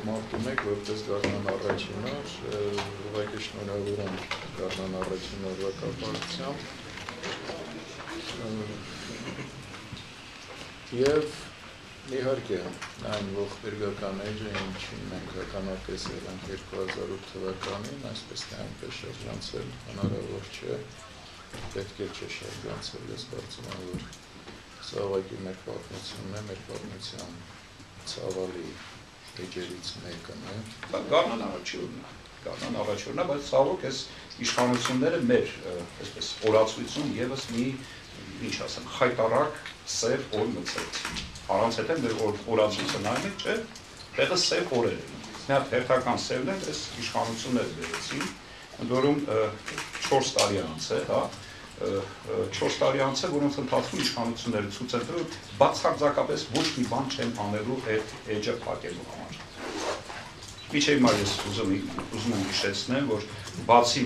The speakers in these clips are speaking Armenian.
Մարտում եք, որպես Գառնան առաջին օր, ուղղակի շնորհավոր եմ Գառնան առաջին օրվա կապակցությամբ և իհարկե այն ողբերգական էջը, ինչին մենք ականատես եղանք 2008 թվականին, այսպես թե այնպես շրջանցել հնարավոր չէ, պետք է չէ շրջանցել, ես կարծում եմ, որ սա ուղղակի մեր պատմությունն է, մեր պատմության ցավալի էջերից մեկն է։ Գառնան առաջինն է, բայց ցավոք այս իշխանությունները մեր այսպես օրացույցում եւս մի ինչ ասեմ, խայտառակ սև օր մցել։ Առանց հետո մեր օրացույցը նայում եք, չէ՞, տեղը սև օրեր են։ Մի հատ հերթական սևն է, այս իշխանությունները բերեցին, ընդ որում 4 տարի անց է, հա, 4 տարի անց է, որոնց ընթացքում իշխանությունները ցույց են տվել, բացարձակապես ոչ մի բան չեն անելու այդ էջը փակելու համար։ Միջև հիմա ես ուզում եմ հիշեցնեմ, որ բացի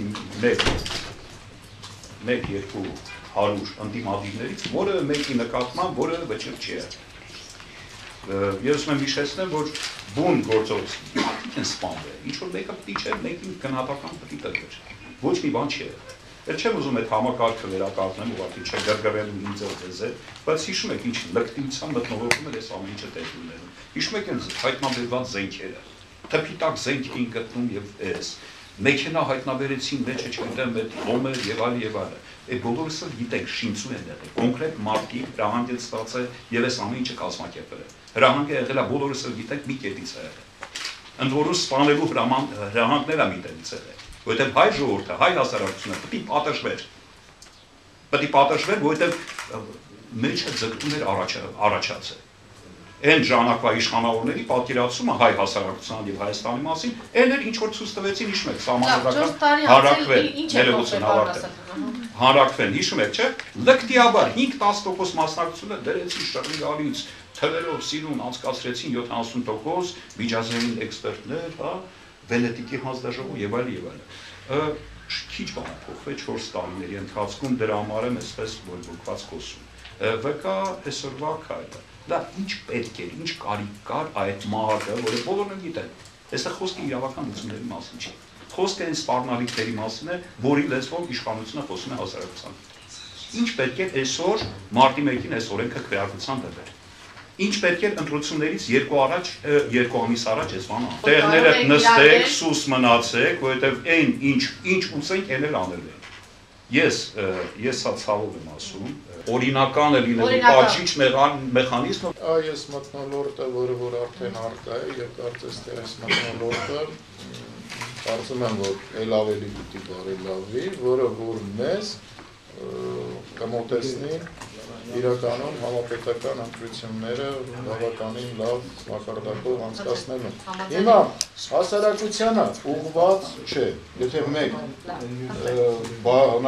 1-200 ընդդիմադիրներից, որևէ մեկի նկատմամբ որևէ վճիռ չի եղել։ Ես ուզում եմ հիշեցնեմ, որ բուն գործողությունների մարդիկ են սպանվել, ինչ-որ մեկը պիտի չէ, մեկին գնահատական պիտի տրվեր, ոչ մի բան չի եղել։ Էլ չեմ ուզում այդ համակարգը վերականգնեմ, ուղղակի չէ գրգռելու ինձ ձեզ, բայց հիշում եք ինչ լկտիության մթնոլորտում էր այս ամեն ինչը տեղի ունենում։ Հիշում եք այն հայտնաբերված զենքերը, թփիտակ զենք էին գտնում եւ այս մեքենա հայտնաբերեցին մեջը չգիտեմ այդ լոմեր եւ այլ եւ այլ։ Այդ բոլորս էլ գիտեք շինցու են եղել։ Կոնկրետ մարդիկ հրահանգել ստացել եւ այս ամեն ինչը կազմակերպել է։ Հրահանգը եղել է բոլորս էլ գիտեք մի կետից է եղել։ Ընդ որում սպանելու հրահանգները մի տեղից եղել։ Որտեղ հայ ժողովուրդը, հայ հասարակությունը պետք է պատժվեր։ Պետք է պատժվեր, որտեղ մեջը ձգտում էր առաջացել։ Այն ժամանակվա իշխանավորների պատկերացումը հայ հասարակության եւ Հայաստանի մասին, այն էր ինչ որ ցույց տվեցին, հիշում եք, սահմանադրական հանրակրվեն, հիշում եք, չէ՞, լկտիաբար 5-10% մասնակցությունը դրեցին շռի գալից, թվերով սիրուն անցկացրեցին 70%, միջազգային էքսպերտներ, հա, Վենետիկի հանձնաժողով եւ այլ եւ այլ։ Քիչ բան փոխվեց 4 տարիների ընթացքում, դրա համար եմ այսպես բորբոքված խոսում։ ՎԿ այսօրվա քայլը։ Դա ինչ պետք է, ինչ կարիք կար այդ մահակը, որը բոլորն գիտեն։ Այստեղ խոսքը իրավական լուծումների մասին չի։ Խոսքը այն սպառնալիքների մասին է, որի լեզվով իշխանությունը խոսում է հասարակության։ Ինչ պետք է այսօր մարտի 1-ին այս օրենքը քվեարկության դրել։ Ինչ պետք է ընտրություններից 2 ամիս առաջ այս բանը։ Տեղները նստեք, սուս մնացեք, որովհետև այն ինչ ուզենք, այն էլ անել են։ Ես սա ցավով եմ ասում, օրինական է լինելու պատժիչ մեխանիզմը։ Այս մթնոլորտը, որ արդեն առկա է, եւ կարծես թե այս մթնոլորտը կարծում եմ, որ ել ավելի պիտի բարելավվի, որը որ մեզ կմոտեցնի իրականում համապետական ընտրությունները բավականին լավ մակարդակով անցկացնելու։ Հիմա հասարակությանը ուղղված չէ, եթե մեկ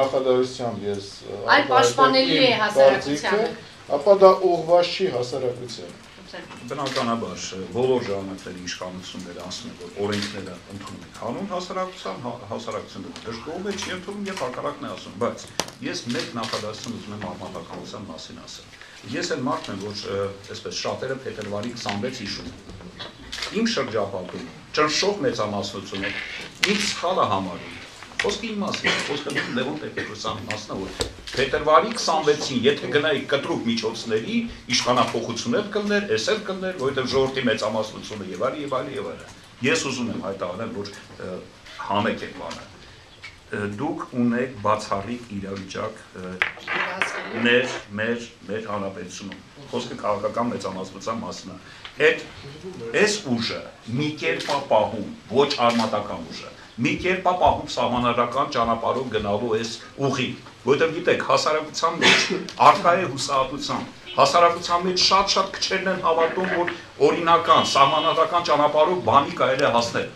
նախադասությամբ ես այլ պաշտպանելի է հասարակությանը, ապա դա ուղղված չի հասարակությանը։ Բնականաբար բոլոր ժամանակների իշխանությունները ասում են, որ օրենքները ընդունում են հանուն հասարակությունը դժգոհում է, չի ընդունում եւ հակառակն է ասում, բայց ես մեկ նախադասություն ուզում եմ արմատականության մասին ասել։ Ես էլ մարդն եմ, որ այսպես շատերը փետրվարի 26 հիշում են։ Իմ շրջապատում ճնշող մեծամասնությունը ինձ սխալ է համարում։ Խոսքը իմ մասն է, խոսքը Լևոն Տեր-Պետրոսյանի մասն է, որ փետրվարի 26-ին, եթե գնայի կտրուկ միջոցների, իշխանափոխություններ կլներ, էս էլ կլներ, որովհետև ժողովրդի մեծամասնությունը եւ այլ եւ այլ եւ այլ։ Ես ուզում եմ հայտարարել, որ հանեք այդ բանը։ Դուք ունեք բացառիկ իրավիճակ մեր հանրապետությունում։ Խոսքը քաղաքական մեծամասնության մասն է։ Այս ուժը մի կերպ է պահում, ոչ արմատական ուժը։ Մի կերպ է պահում սահմանադրական ճանապարհով գնալու այս ուղին, որովհետև գիտեք, հասարակության մեջ առկա է հուսահատություն, հասարակության մեջ շատ քչերն են հավատում, որ օրինական սահմանադրական ճանապարհով բանի կարելի է հասնել։